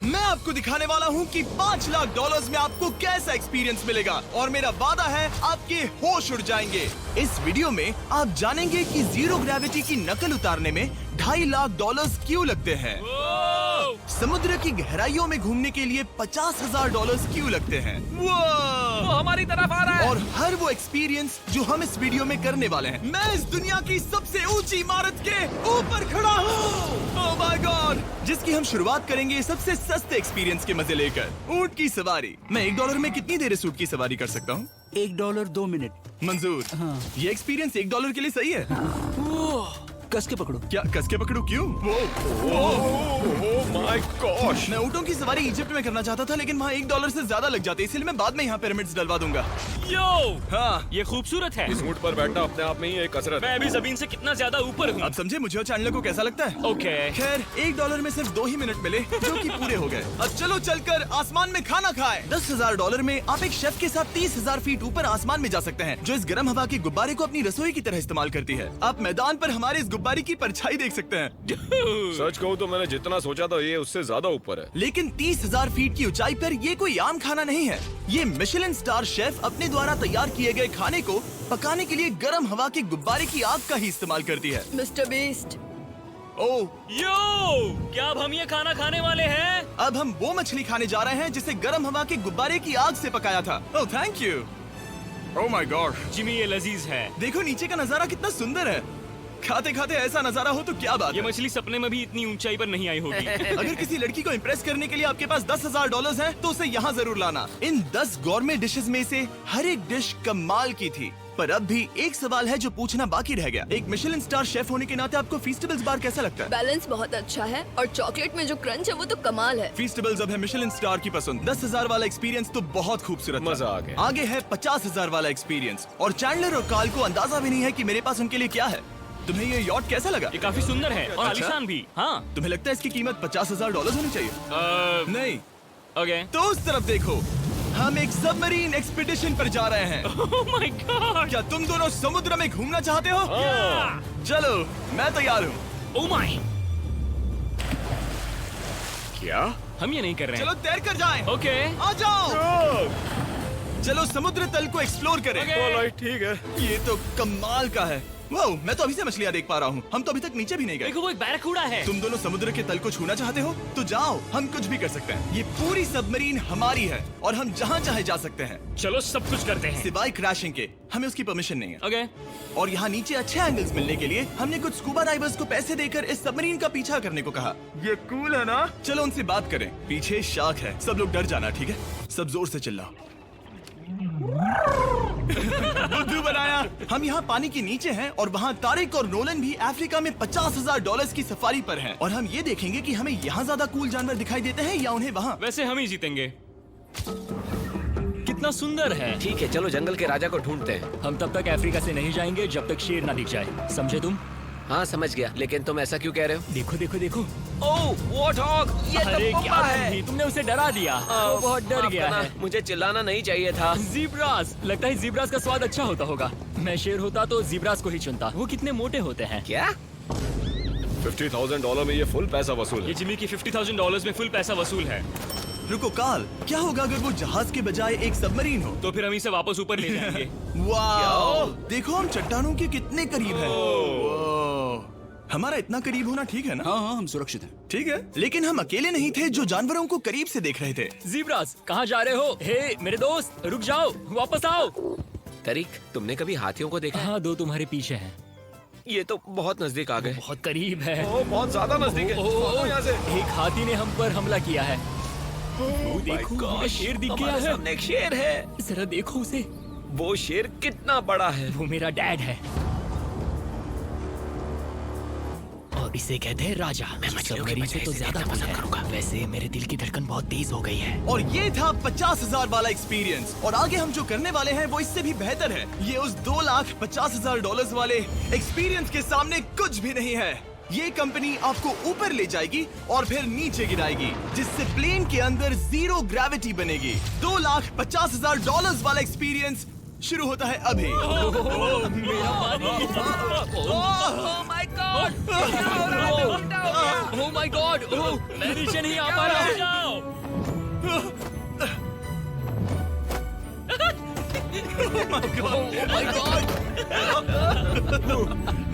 मैं आपको दिखाने वाला हूँ कि $5 लाख में आपको कैसा एक्सपीरियंस मिलेगा और मेरा वादा है आपके होश उड़ जाएंगे। इस वीडियो में आप जानेंगे कि जीरो ग्रेविटी की नकल उतारने में $2.5 लाख क्यों लगते हैं, समुद्र की गहराइयों में घूमने के लिए $50,000 क्यों लगते हैं, वो हमारी तरफ आ रहा है। और हर वो एक्सपीरियंस जो हम इस वीडियो में करने वाले हैं। मैं इस दुनिया की सबसे ऊंची इमारत के ऊपर खड़ा हूँ, ओह माय गॉड, जिसकी हम शुरुआत करेंगे सबसे सस्ते एक्सपीरियंस के मजे लेकर, ऊंट की सवारी। मैं $1 में कितनी देर इस ऊंट की सवारी कर सकता हूँ? $1 2 मिनट। मंजूर। हाँ। ये एक्सपीरियंस $1 के लिए सही है? कस के पकड़ो। क्या कस के पकड़ू? क्यों? Oh my gosh. मैं ऊँटों की सवारी इजिप्ट में करना चाहता था, लेकिन वहाँ $1 से ज्यादा लग जाते, इसलिए मैं बाद में यहाँ पिरामिड्स डलवा दूंगा। यो, हाँ, ये खूबसूरत है। इस ऊंट पर बैठना अपने आप में ही एक कसरत मैं है। अभी जमीन से कितना ज्यादा ऊपर हूँ। आप समझे मुझे और चैंडलर को कैसा लगता है? ओके। खैर $1 में सिर्फ 2 ही मिनट मिले, जो कि पूरे हो गए। अब चलो चलकर आसमान में खाना खाएं। $10,000 में आप एक शेफ के साथ 30,000 फीट ऊपर आसमान में जा सकते हैं, जो इस गर्म हवा के गुब्बारे को अपनी रसोई की तरह इस्तेमाल करती है। आप मैदान पर हमारे इस गुब्बारे की परछाई देख सकते हैं, सच कहूँ तो मैंने जितना सोचा था ये उससे ज्यादा ऊपर है। लेकिन 30,000 फीट की ऊंचाई पर ये कोई आम खाना नहीं है। ये मिशेलिन स्टार शेफ अपने द्वारा तैयार किए गए खाने को पकाने के लिए गर्म हवा के गुब्बारे की आग का ही इस्तेमाल करती है। मिस्टर बीस्ट, ओह, यो, क्या अब हम ये खाना खाने वाले हैं? अब हम वो मछली खाने जा रहे हैं जिसे गर्म हवा के गुब्बारे की आग से पकाया था। Oh thank you. Oh my God, Jimmy ये लजीज है। देखो नीचे का नजारा कितना सुंदर है। खाते खाते ऐसा नजारा हो तो क्या बात ये है। मछली सपने में भी इतनी ऊंचाई पर नहीं आई होगी। अगर किसी लड़की को इम्प्रेस करने के लिए आपके पास $10,000 है तो उसे यहाँ जरूर लाना। इन 10 गौरमेट डिशेस में से हर एक डिश कमाल की थी, पर अब भी एक सवाल है जो पूछना बाकी रह गया। एक मिशेलिन स्टार शेफ होने के नाते आपको फीस्टेबल्स बार कैसा लगता है? बैलेंस बहुत अच्छा है और चॉकलेट में जो क्रंच है वो तो कमाल है। फीस्टेबल्स अब है मिशेलिन स्टार की पसंद। 10,000 वाला एक्सपीरियंस तो बहुत खूबसूरत था। मजा आ गया। आगे है 50,000 वाला एक्सपीरियंस, और चैंडलर और कार्ल को अंदाजा भी नहीं है कि मेरे पास उनके लिए क्या है। तुम्हें ये यॉट कैसा लगा? ये काफी सुंदर है और अच्छा? आलीशान भी। हाँ। तुम्हें लगता है इसकी कीमत $50,000 होनी चाहिए? नहीं। ओके। तो उस तरफ देखो, हम एक सबमरीन एक्सपीडिशन पर जा रहे हैं। Oh my God. क्या तुम दोनों समुद्र में घूमना चाहते हो? चलो, मैं तैयार हूँ। Oh my. क्या? हम ये नहीं कर रहे चलो तैर कर जाएं। ओके। आ जाओ। चलो समुद्र तल को एक्सप्लोर करें। ओके। ऑलराइट, ठीक है। ये तो कमाल का है। वाह, मैं तो अभी से मछलियाँ देख पा रहा हूँ। हम तो अभी तक नीचे भी नहीं गए। देखो वो एक बैरकूड़ा है। तुम दोनों समुद्र के तल को छूना चाहते हो तो जाओ, हम कुछ भी कर सकते हैं। ये पूरी सबमरीन हमारी है और हम जहाँ चाहे जा सकते हैं, चलो सब कुछ करते हैं। सिवाय क्रैशिंग के। हमें उसकी परमिशन नहीं है। ओके। और यहाँ नीचे अच्छे एंगल्स मिलने के लिए हमने कुछ स्कूबा डाइवर्स को पैसे देकर इस सबमरीन का पीछा करने को कहा। ये कूल है ना? चलो उनसे बात करें। पीछे शार्क है, सब लोग डर जाना, ठीक है? सब जोर से चिल्लाओ। बुद्धू बनाया। हम यहाँ पानी के नीचे हैं और वहाँ तारिक और नोलन भी अफ्रीका में $50,000 की सफारी पर हैं, और हम ये देखेंगे कि हमें यहाँ ज्यादा कूल जानवर दिखाई देते हैं या उन्हें वहाँ। वैसे हम ही जीतेंगे। कितना सुंदर है। ठीक है, चलो जंगल के राजा को ढूंढते हैं। हम तब तक अफ्रीका से नहीं जाएंगे जब तक शेर ना दिख जाए, समझे तुम? हाँ समझ गया, लेकिन तुम ऐसा क्यों कह रहे हो? देखो देखो देखो। ओह वॉर्थॉग, ये अरे तो क्या पप्पा है। तुम भी? तुमने उसे डरा दिया। वो बहुत डर माफ गया करना, है। मुझे चिल्लाना नहीं चाहिए था। जीब्रास, लगता है जीब्रास का स्वाद अच्छा होता होगा। मैं शेर होता तो जीब्रास को ही चुनता। वो कितने मोटे होते हैं। क्या? $50,000 में ये फुल पैसा वसूल ये है। जिमी की $50,000 में फुल पैसा वसूल है। रुको कार्ल, क्या होगा अगर वो जहाज के बजाय एक सबमरीन हो? तो फिर हम इसे वापस ऊपर ले जाएंगे। वाह, देखो हम चट्टानों के कितने करीब हैं। वाह, हमारा इतना करीब होना ठीक है ना? हाँ हाँ, हम सुरक्षित हैं। ठीक है, लेकिन हम अकेले नहीं थे जो जानवरों को करीब से देख रहे थे। जीब्रास, कहाँ जा रहे हो? हे मेरे दोस्त, रुक जाओ, वापस आओ। तरीक, तुमने कभी हाथियों को देखा है? हाँ, 2 तुम्हारे पीछे हैं। ये तो बहुत नजदीक आ गए। बहुत करीब है। ओह, बहुत ज्यादा नजदीक है। भागो यहाँ से। एक हाथी ने हम पर हमला किया है। वो देखो, हमें शेर दिख गया हमारे है। सामने एक शेर है। जरा देखो उसे। वो शेर कितना बड़ा है। वो मेरा डैड है और इसे कहते हैं राजा। मैं सबमरीन से तो ज्यादा पसंद करूंगा। वैसे मेरे दिल की धड़कन बहुत तेज हो गई है। और ये था 50,000 वाला एक्सपीरियंस, और आगे हम जो करने वाले हैं वो इससे भी बेहतर है। ये उस $2,50,000 वाले एक्सपीरियंस के सामने कुछ भी नहीं है। ये कंपनी आपको ऊपर ले जाएगी और फिर नीचे गिराएगी, जिससे प्लेन के अंदर जीरो ग्रेविटी बनेगी। $2,50,000 वाला एक्सपीरियंस शुरू होता है अभी। ओह माय गॉड, मैं नीचे नहीं आ पा रहा। My God!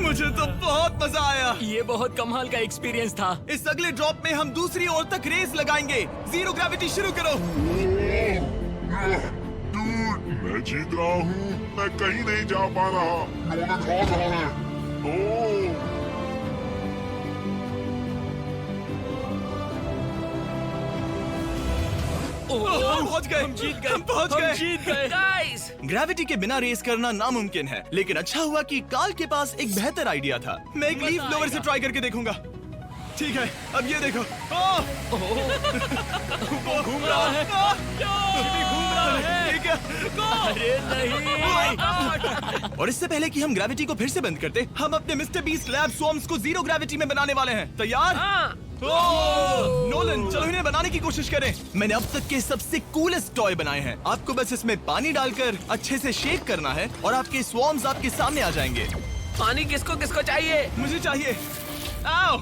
मुझे तो बहुत मजा आया। ये बहुत कमाल का एक्सपीरियंस था। इस अगले ड्रॉप में हम दूसरी ओर तक रेस लगाएंगे। जीरो ग्रेविटी शुरू करो। मैं जीत रहा हूँ। मैं कहीं नहीं जा पा रहा। नोलन भाग रहा है। ओह! पहुंच गए, हम जीत गए। गाइस, ग्रेविटी के बिना रेस करना नामुमकिन है, लेकिन अच्छा हुआ कि काल के पास एक बेहतर आइडिया था। मैं एक लीफ ब्लोअर से ट्राई करके देखूंगा। ठीक है, अब ये देखो। घूम रहा है। घूम रहा है। ठीक है। अरे नहीं। और इससे पहले कि हम ग्रेविटी को फिर से बंद करते, हम अपने मिस्टर बीस्ट लैब स्वॉर्म्स को जीरो ग्रेविटी में बनाने वाले हैं। तैयार? नोलन, चलो इन्हें बनाने की कोशिश करें। मैंने अब तक के सबसे कूलेस्ट टॉय बनाए हैं। आपको बस इसमें पानी डालकर अच्छे से शेक करना है और आपके स्वॉर्म्स आपके सामने आ जाएंगे। पानी किसको किसको चाहिए? मुझे चाहिए। आओ!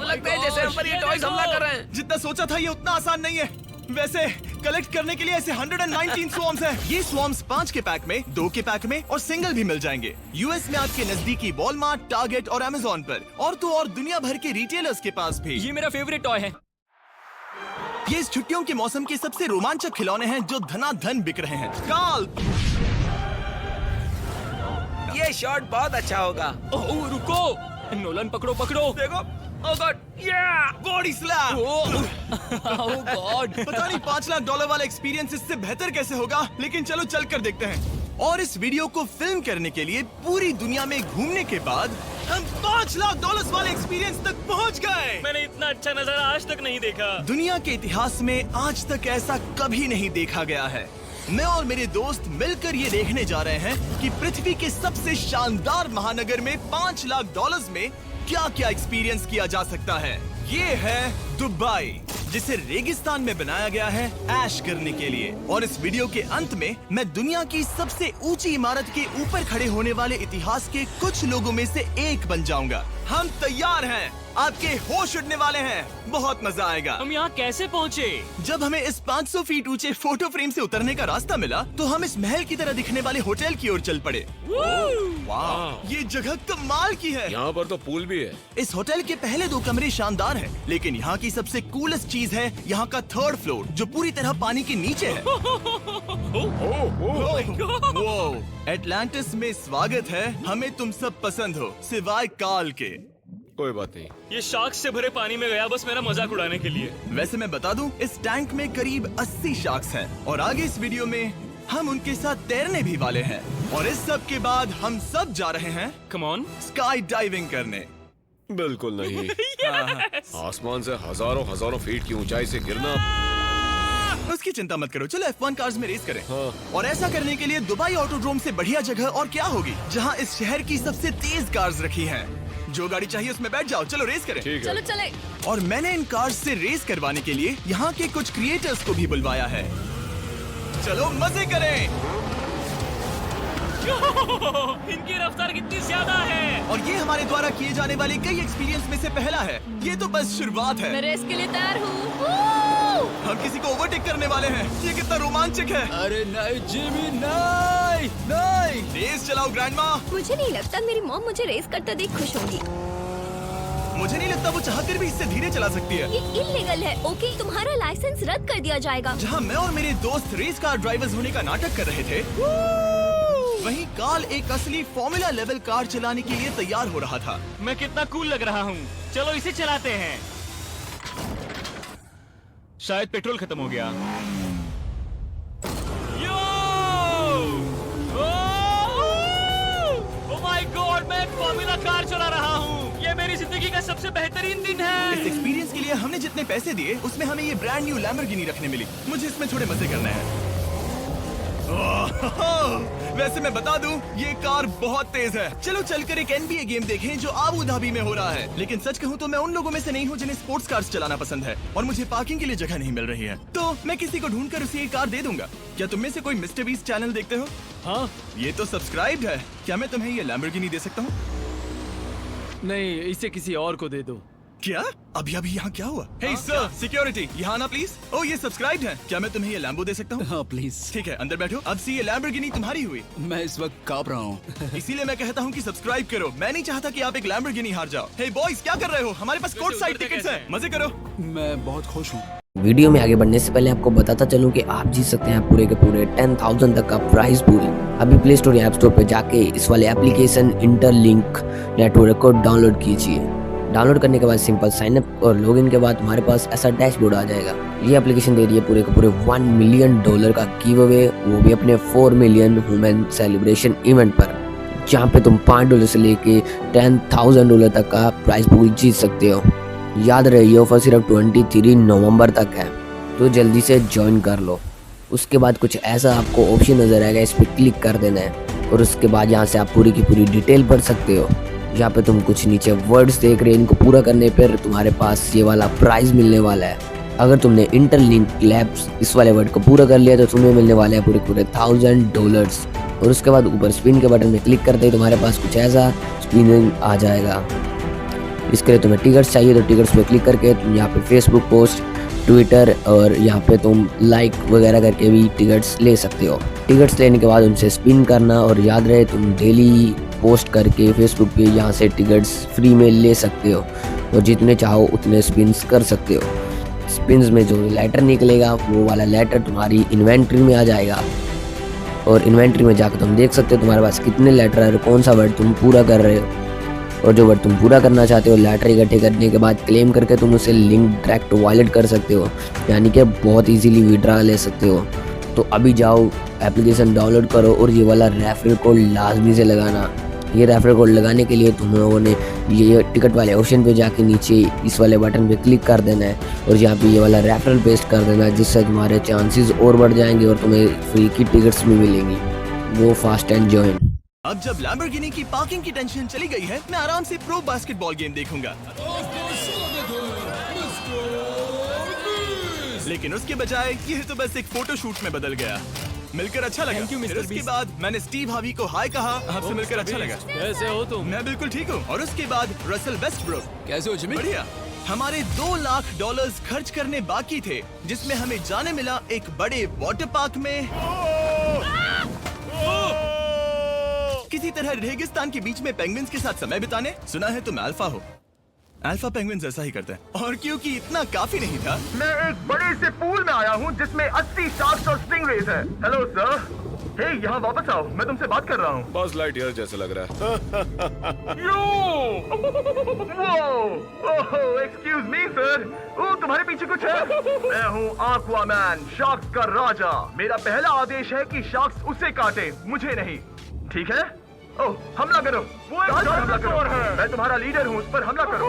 लगता है जैसे हम पर ये टॉयज हमला कर रहे हैं। जितना सोचा था ये उतना आसान नहीं है। वैसे कलेक्ट करने के लिए ऐसे 119 स्वॉर्म्स हैं। ये स्वॉर्म्स 5 के पैक में, 2 के पैक में और सिंगल भी मिल जाएंगे। यूएस में आपके नजदीकी वॉलमार्ट, टारगेट और अमेज़न पर, और तो और दुनिया भर के रिटेलर्स के पास भी। ये मेरा फेवरेट टॉय है। ये इस छुट्टियों के मौसम के सबसे रोमांचक खिलौने हैं जो धनाधन बिक रहे हैं। काल! ये शॉट बहुत अच्छा होगा। ओह रुको, नोलन पकड़ो पकड़ो। देखो, ओह गॉड, या बॉडी स्लैम! ओह गॉड। पता नहीं $5 लाख वाला एक्सपीरियंस इससे बेहतर कैसे होगा, लेकिन चलो चल कर देखते हैं। और इस वीडियो को फिल्म करने के लिए पूरी दुनिया में घूमने के बाद हम $5 लाख वाले एक्सपीरियंस तक पहुंच गए। मैंने इतना अच्छा नजारा आज तक नहीं देखा। दुनिया के इतिहास में आज तक ऐसा कभी नहीं देखा गया है। मैं और मेरे दोस्त मिलकर ये देखने जा रहे हैं कि पृथ्वी के सबसे शानदार महानगर में $5 लाख में क्या क्या एक्सपीरियंस किया जा सकता है। ये है दुबई, जिसे रेगिस्तान में बनाया गया है ऐश करने के लिए। और इस वीडियो के अंत में मैं दुनिया की सबसे ऊंची इमारत के ऊपर खड़े होने वाले इतिहास के कुछ लोगों में से एक बन जाऊंगा। हम तैयार हैं, आपके होश उड़ने वाले हैं, बहुत मजा आएगा। हम यहाँ कैसे पहुँचे? जब हमें इस 500 फीट ऊंचे फोटो फ्रेम से उतरने का रास्ता मिला तो हम इस महल की तरह दिखने वाले होटल की ओर चल पड़े। वाह, ये जगह कमाल की है। यहाँ पर तो पूल भी है। इस होटल के पहले 2 कमरे शानदार हैं, लेकिन यहाँ की सबसे कूलेस्ट चीज है यहाँ का 3rd फ्लोर, जो पूरी तरह पानी के नीचे है। एटलांटिस में स्वागत है। हमें तुम सब पसंद हो, सिवाय काल के। कोई बात नहीं। ये शार्क से भरे पानी में गया बस मेरा मजाक उड़ाने के लिए। वैसे मैं बता दूं, इस टैंक में करीब 80 शार्क्स हैं और आगे इस वीडियो में हम उनके साथ तैरने भी वाले हैं। और इस सब के बाद हम सब जा रहे हैं कम ऑन। स्काई डाइविंग करने। बिल्कुल नहीं। आसमान से हजारों फीट की ऊंचाई से गिरना। उसकी चिंता मत करो, चलो F1 कार्स में रेस करें। हाँ। और ऐसा करने के लिए दुबई ऑटोड्रोम से बढ़िया जगह और क्या होगी, जहां इस शहर की सबसे तेज कार्स रखी हैं। जो गाड़ी चाहिए उसमें बैठ जाओ, चलो रेस करें। ठीक है। चलो चले। और मैंने इन कार्स से रेस करवाने के लिए यहाँ के कुछ क्रिएटर्स को भी बुलवाया है। चलो मजे करें। इनकी रफ्तार कितनी ज्यादा है। और ये हमारे द्वारा किए जाने वाले कई एक्सपीरियंस में से पहला है। ये तो बस शुरुआत है। मैं रेस के लिए तैयार हूँ। हम किसी को ओवरटेक करने वाले हैं। ये कितना रोमांचक है। अरे नहीं जिमी, नहीं नहीं। रेस चलाओ ग्रैंडमा। मुझे नहीं लगता मेरी मॉम मुझे रेस करता देख खुश होंगी। मुझे नहीं लगता वो चाहकर भी इससे धीरे चला सकती है। ये इल्लीगल है। ओके, तुम्हारा लाइसेंस रद्द कर दिया जाएगा। जहाँ मैं और मेरे दोस्त रेस कार ड्राइवर्स होने का नाटक कर रहे थे, वहीं काल एक असली फॉर्मूला लेवल कार चलाने के लिए तैयार हो रहा था। मैं कितना कूल लग रहा हूँ। चलो इसे चलाते हैं। शायद पेट्रोल खत्म हो गया। यो! ओह माय गॉड, मैं एक फॉर्मूला कार चला रहा हूँ। ये मेरी जिंदगी का सबसे बेहतरीन दिन है। इस एक्सपीरियंस के लिए हमने जितने पैसे दिए उसमें हमें ये ब्रांड न्यू लैम्बोर्गिनी रखने मिली। मुझे इसमें थोड़े मजे करने हैं। वैसे मैं बता दूं, ये कार बहुत तेज है। चलो चलकर एक NBA गेम देखें जो आबू धाबी में हो रहा है। लेकिन सच कहूं तो मैं उन लोगों में से नहीं हूं जिन्हें स्पोर्ट्स कार्स चलाना पसंद है और मुझे पार्किंग के लिए जगह नहीं मिल रही है, तो मैं किसी को ढूंढकर उसे ये कार दे दूंगा। क्या तुम में से कोई मिस्टर बीस्ट चैनल देखते हो? हाँ। ये तो सब्सक्राइब्ड है। क्या मैं तुम्हें ये लैम्बोर्गिनी दे सकता हूँ? नहीं, इसे किसी और को दे दो। क्या? अभी अभी यहाँ क्या हुआ? हे सर, सिक्योरिटी, यहाँ आना प्लीज। ओह, ये सब्सक्राइब्ड है। क्या मैं तुम्हें ये लैम्बो दे सकता हूँ? हाँ प्लीज। ठीक है, अंदर बैठो। अब से ये लैम्बोर्गिनी तुम्हारी हुई। मैं इस वक्त कांप रहा हूँ। इसीलिए मैं कहता हूँ कि सब्सक्राइब करो। मैं नहीं चाहता कि आप एक लैम्बोर्गिनी हार जाओ। हे बॉयज, क्या कर रहे हो? हमारे पास कोर्ट साइड टिकट्स हैं। मजे करो। मैं बहुत खुश हूँ। वीडियो में आगे बढ़ने से पहले आपको बताता चलूं कि आप जीत सकते हैं पूरे के पूरे 10,000 तक का प्राइस पूल। अभी प्ले स्टोर या ऐप स्टोर पर जाके इस वाले एप्लीकेशन इंटरलिंक नेटवर्क को डाउनलोड कीजिए। डाउनलोड करने के बाद सिंपल साइन अप और लॉगिन के बाद तुम्हारे पास ऐसा डैशबोर्ड आ जाएगा। ये एप्लीकेशन दे रही है पूरे के पूरे $1 मिलियन का गिव अवे, वो भी अपने 4 मिलियन वुमेन सेलिब्रेशन इवेंट पर, जहाँ पे तुम $5 से लेके $10,000 तक का प्राइस पूल जीत सकते हो। याद रहे ये ऑफर सिर्फ 23 नवंबर तक है, तो जल्दी से ज्वाइन कर लो। उसके बाद कुछ ऐसा आपको ऑप्शन नजर आएगा, इस पर क्लिक कर देना है और उसके बाद यहाँ से आप पूरी की पूरी डिटेल पढ़ सकते हो। यहाँ पे तुम कुछ नीचे वर्ड्स देख रहे हैं, इनको पूरा करने पर तुम्हारे पास ये वाला प्राइज मिलने वाला है। अगर तुमने इंटरलिंक लैब्स इस वाले वर्ड को पूरा कर लिया तो तुम्हें मिलने वाले हैं पूरे पूरे $1,000। और उसके बाद ऊपर स्पिन के बटन में क्लिक करते ही तुम्हारे पास कुछ ऐसा स्पिनिंग आ जाएगा। इसके लिए तुम्हें टिकट्स चाहिए तो टिकट्स पे क्लिक करके तुम यहाँ पे फेसबुक पोस्ट, ट्विटर और यहाँ पे तुम लाइक वगैरह करके भी टिकट्स ले सकते हो। टिकट्स लेने के बाद उनसे स्पिन करना, और याद रहे तुम डेली पोस्ट करके फेसबुक पे यहाँ से टिकट्स फ्री में ले सकते हो और जितने चाहो उतने स्पिन्स कर सकते हो। स्पिन्स में जो लेटर निकलेगा वो वाला लेटर तुम्हारी इन्वेंट्री में आ जाएगा और इन्वेंट्री में जाकर तुम देख सकते हो तुम्हारे पास कितने लेटर है और कौन सा वर्ड तुम पूरा कर रहे हो। और जो वर्ड तुम पूरा करना चाहते हो लेटर इकट्ठे करने के बाद क्लेम करके तुम उसे लिंक डायरेक्ट वॉलेट कर सकते हो, यानी कि बहुत इजीली विड्रॉ ले सकते हो। तो अभी जाओ एप्लीकेशन डाउनलोड करो और ये वाला रेफरल कोड लाजमी से लगाना। ये रेफरल कोड लगाने के लिए तुम लोगों ने ये टिकट वाले ऑप्शन पे जाके नीचे इस वाले बटन पे क्लिक कर देना है और यहाँ पे ये वाला रेफरल पेस्ट कर देना है, जिससे तुम्हारे चांसेस और बढ़ जाएंगे और तुम्हें फ्री की टिकट्स भी मिलेंगी। वो फास्ट एंड जॉइन। अब जब लैम्बोर्गिनी की पार्किंग की टेंशन चली गई है, मैं आराम से प्रो बास्केटबॉल गेम देखूंगा। लेकिन उसके बजाय यह तो बस एक फोटो शूट में बदल गया। मिलकर अच्छा लगा। फिर उसके बाद मैंने स्टीव हार्वी को हाय कहा। आपसे मिलकर अच्छा लगा। कैसे हो तुम? मैं बिल्कुल ठीक हूँ। और उसके बाद रसल वेस्टब्रुक। कैसे हो जिमी? बढ़िया। हमारे $2 लाख खर्च करने बाकी थे, जिसमें हमें जाने मिला एक बड़े वाटर पार्क में किसी तरह रेगिस्तान के बीच में पेंगुइन्स के साथ समय बिताने। सुना है तुम अल्फा हो। अल्फा पेंगुइन्स ऐसा ही करते हैं। और क्योंकि इतना काफी नहीं था, मैं एक बड़े से पूल में आया हूँ जिसमें 80 शार्क्स और स्टिंगरेज हैं। Hello sir. हे, यहाँ वापस आओ, मैं तुमसे बात कर रहा हूँ। बस लाइट ईयर जैसे लग रहा है। Excuse me sir. ओ, तुम्हारे पीछे कुछ है? मैं हूँ आक्वामैन, शार्क्स का राजा। मेरा पहला आदेश है कि शार्क्स उसे काटे, मुझे नहीं। ठीक है? ओह, हमला करो। वो एक जानवर है। मैं तुम्हारा लीडर हूँ, उस पर हमला करो।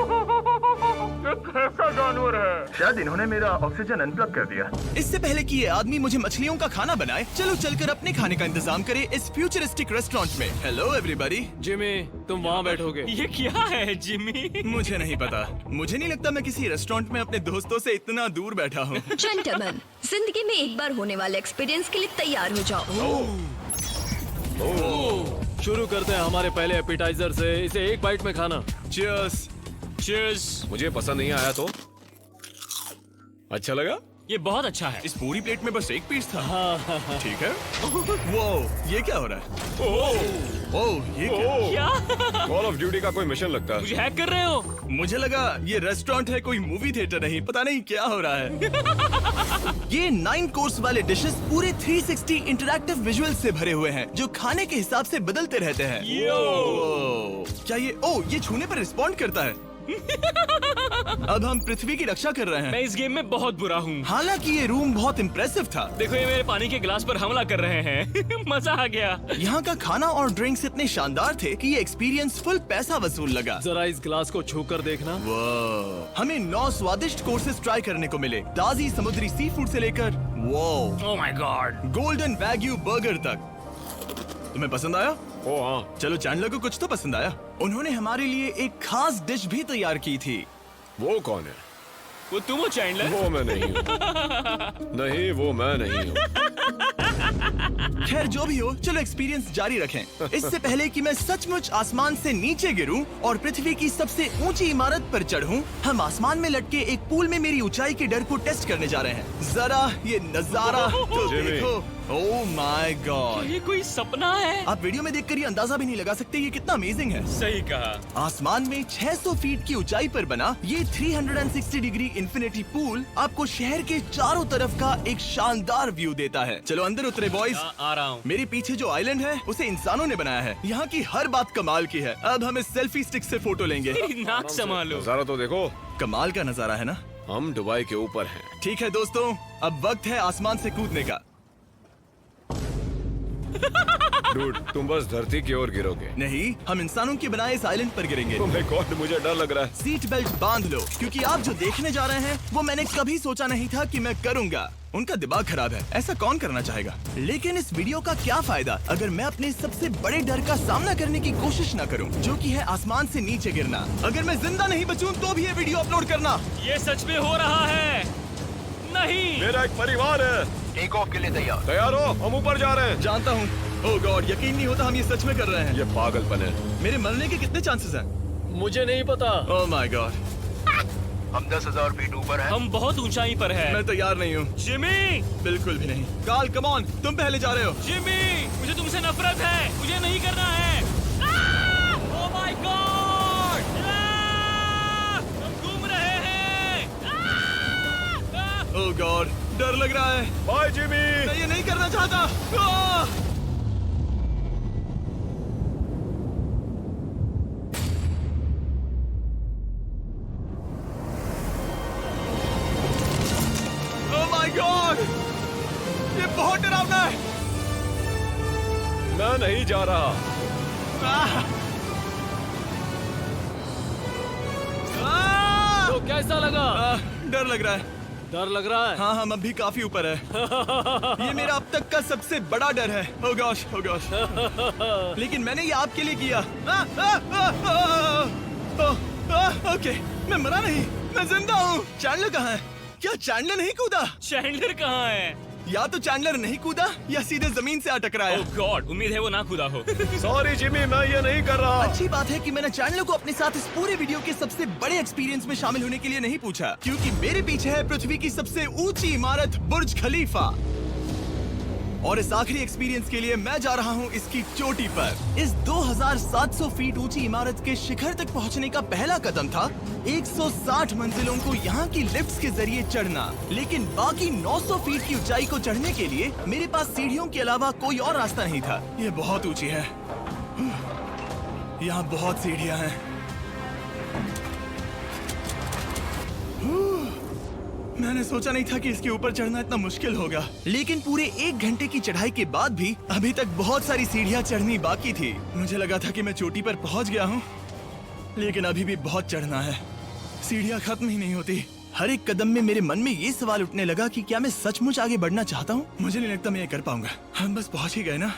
कैसा जानवर है? शायद इन्होंने मेरा ऑक्सीजन अनप्लग कर दिया। इससे पहले कि ये आदमी मुझे मछलियों का खाना बनाए, चलो चलकर अपने खाने का इंतजाम करें इस फ्यूचरिस्टिक रेस्टोरेंट में। Hello everybody. जिमी, तुम वहाँ बैठोगे? ये क्या है जिमी? मुझे नहीं पता। मुझे नहीं लगता मैं किसी रेस्टोरेंट में अपने दोस्तों से इतना दूर बैठा हूँ। जेंटलमैन, जिंदगी में एक बार होने वाले एक्सपीरियंस के लिए तैयार हो जाओ। शुरू करते हैं हमारे पहले एपिटाइजर से। इसे एक बाइट में खाना। चीयर्स। चीयर्स। मुझे पसंद नहीं आया तो अच्छा लगा। ये बहुत अच्छा है। इस पूरी प्लेट में बस एक पीस था। ठीक है। वो ये क्या हो रहा है? ओह, ये क्या? कॉल ऑफ ड्यूटी का कोई मिशन लगता है। मुझे हैक कर रहे हो? मुझे लगा ये रेस्टोरेंट है, कोई मूवी थिएटर नहीं। पता नहीं क्या हो रहा है। ये 9 कोर्स वाले डिशेस पूरे 360 इंटरैक्टिव विजुअल से भरे हुए हैं, जो खाने के हिसाब से बदलते रहते हैं। क्या ये छूने पर रिस्पॉन्ड करता है? अब हम पृथ्वी की रक्षा कर रहे हैं। मैं इस गेम में बहुत बुरा हूँ। हालांकि ये रूम बहुत इम्प्रेसिव था। देखो, ये मेरे पानी के गिलास पर हमला कर रहे हैं। मजा आ गया। यहाँ का खाना और ड्रिंक्स इतने शानदार थे कि ये एक्सपीरियंस फुल पैसा वसूल लगा। जरा इस गिलास को छूकर देखना। हमें 9 स्वादिष्ट कोर्सेस ट्राई करने को मिले, ताजी समुद्री सी फूड से लेकर oh my God, golden wagyu burger तक। तुम्हें पसंद आया? ओ हाँ। चलो, चैंडलर को कुछ तो पसंद आया। उन्होंने हमारे लिए एक खास डिश भी तैयार की थी। वो कौन है? वो तुम हो चैंडलर? वो मैं नहीं हूँ। नहीं, वो मैं नहीं हूँ। खैर जो भी हो, चलो एक्सपीरियंस जारी रखें। इससे पहले कि मैं सचमुच आसमान से नीचे गिरूं और पृथ्वी की सबसे ऊंची इमारत पर चढ़ूं, हम आसमान में लटके एक पूल में मेरी ऊंचाई के डर को टेस्ट करने जा रहे हैं। जरा ये नजारा तो देखो। ओह माय गॉड, ये कोई सपना है। आप वीडियो में देखकर ये अंदाजा भी नहीं लगा सकते ये कितना अमेजिंग है। सही कहा। आसमान में 600 फीट की ऊंचाई पर बना ये 360 डिग्री इंफिनिटी पूल आपको शहर के चारों तरफ का एक शानदार व्यू देता है। चलो अंदर उतरे बॉयज। आ रहा हूँ। मेरे पीछे जो आइलैंड है उसे इंसानों ने बनाया है। यहाँ की हर बात कमाल की है। अब हम इस सेल्फी स्टिक से फोटो लेंगे। नाक संभालो। नजारा तो देखो, कमाल का नजारा है ना। हम दुबई के ऊपर हैं। ठीक है दोस्तों, अब वक्त है आसमान से कूदने का। डूड, तुम बस धरती की ओर गिरोगे। नहीं, हम इंसानों के बनाए इस आइलैंड पर गिरेंगे। Oh my God, मुझे डर लग रहा है। सीट बेल्ट बांध लो, क्योंकि आप जो देखने जा रहे हैं वो मैंने कभी सोचा नहीं था कि मैं करूंगा। उनका दिमाग खराब है, ऐसा कौन करना चाहेगा। लेकिन इस वीडियो का क्या फायदा अगर मैं अपने सबसे बड़े डर का सामना करने की कोशिश न करूं, जो कि है आसमान से नीचे गिरना। अगर मैं जिंदा नहीं बचूं तो भी ये वीडियो अपलोड करना। ये सच में हो रहा है। नहीं। मेरा एक परिवार है। टेक ऑफ के लिए तैयार। तैयार हो? हम ऊपर जा रहे हैं। जानता हूँ। ओह गॉड, यकीन नहीं होता हम ये सच में कर रहे हैं। ये पागलपन है। मेरे मरने के कितने चांसेस हैं? मुझे नहीं पता। Oh my God. हम 10,000 फीट ऊपर हैं। हम बहुत ऊंचाई पर हैं। मैं तैयार नहीं हूँ। जिमी, बिल्कुल भी नहीं। काल, कम ऑन, तुम पहले जा रहे हो। जिमी, मुझे तुमसे नफरत है। मुझे नहीं करना है। ओह माय गॉड, हम घूम रहे हैं। ओह गॉड, डर लग रहा है। Bye Jimmy. मैं ये नहीं करना चाहता। आह! ओह माय गॉड, ये बहुत डरावना है। मैं नहीं जा रहा। आह! आह! तो कैसा लगा? डर लग रहा है। डर लग रहा है। हाँ, हम अभी काफी ऊपर है। ये मेरा अब तक का सबसे बड़ा डर है। ओह गॉश, ओह गॉश। लेकिन मैंने ये आपके लिए किया। ओके, मैं मरा नहीं, मैं जिंदा हूँ। चैंडलर कहाँ है? क्या चैंडलर नहीं कूदा? चैंडलर कहाँ है? या तो चैंडलर नहीं कूदा या सीधे जमीन से आ टकराया। ओह गॉड, उम्मीद है वो ना कूदा हो। सॉरी जिमी, मैं ये नहीं कर रहा। अच्छी बात है कि मैंने चैंडलर को अपने साथ इस पूरे वीडियो के सबसे बड़े एक्सपीरियंस में शामिल होने के लिए नहीं पूछा, क्योंकि मेरे पीछे है पृथ्वी की सबसे ऊंची इमारत बुर्ज खलीफा। और इस आखिरी एक्सपीरियंस के लिए मैं जा रहा हूँ इसकी चोटी पर। इस 2700 फीट ऊंची इमारत के शिखर तक पहुँचने का पहला कदम था 160 मंजिलों को यहाँ की लिफ्ट्स के जरिए चढ़ना। लेकिन बाकी 900 फीट की ऊंचाई को चढ़ने के लिए मेरे पास सीढ़ियों के अलावा कोई और रास्ता नहीं था। ये बहुत ऊंची है। यहाँ बहुत सीढ़ियाँ हैं। मैंने सोचा नहीं था कि इसके ऊपर चढ़ना इतना मुश्किल होगा। लेकिन पूरे 1 घंटे की चढ़ाई के बाद भी अभी तक बहुत सारी सीढ़ियाँ चढ़नी बाकी थी। मुझे लगा था कि मैं चोटी पर पहुँच गया हूँ, लेकिन अभी भी बहुत चढ़ना है। सीढ़ियाँ खत्म ही नहीं होती। हर एक कदम में मेरे मन में ये सवाल उठने लगा कि क्या मैं सचमुच आगे बढ़ना चाहता हूँ? मुझे नहीं लगता मैं ये कर पाऊंगा। हम बस पहुँच ही गए ना।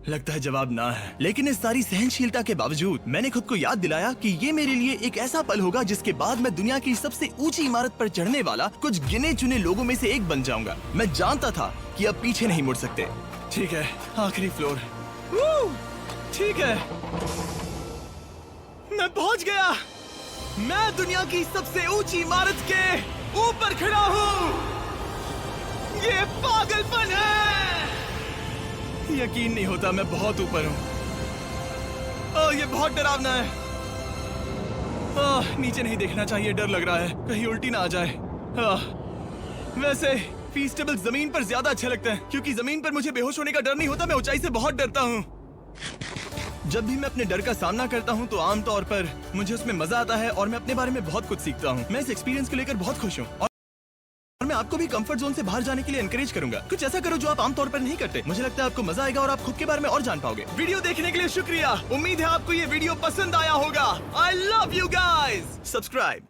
लगता है जवाब ना है। लेकिन इस सारी सहनशीलता के बावजूद मैंने खुद को याद दिलाया कि ये मेरे लिए एक ऐसा पल होगा जिसके बाद मैं दुनिया की सबसे ऊंची इमारत पर चढ़ने वाला कुछ गिने चुने लोगों में से एक बन जाऊंगा। मैं जानता था कि अब पीछे नहीं मुड़ सकते। ठीक है, आखिरी फ्लोर। ठीक है, मैं पहुंच गया। मैं दुनिया की सबसे ऊंची इमारत के ऊपर खड़ा हूँ। ये पागलपन है। यकीन नहीं होता मैं बहुत ऊपर हूँ। ओह, ये बहुत डरावना है। ओह, नीचे नहीं देखना चाहिए, डर लग रहा है कहीं उल्टी ना आ जाए। वैसे फीस्टेबल जमीन पर ज्यादा अच्छे लगते हैं, क्योंकि जमीन पर मुझे बेहोश होने का डर नहीं होता। मैं ऊंचाई से बहुत डरता हूँ। जब भी मैं अपने डर का सामना करता हूँ तो आमतौर पर मुझे उसमें मजा आता है और मैं अपने बारे में बहुत कुछ सीखता हूँ। मैं इस एक्सपीरियंस को लेकर बहुत खुश हूँ और मैं आपको भी कंफर्ट जोन से बाहर जाने के लिए एनकरेज करूंगा। कुछ ऐसा करो जो आप आमतौर पर नहीं करते। मुझे लगता है आपको मजा आएगा और आप खुद के बारे में और जान पाओगे। वीडियो देखने के लिए शुक्रिया। उम्मीद है आपको ये वीडियो पसंद आया होगा। I love you guys. Subscribe.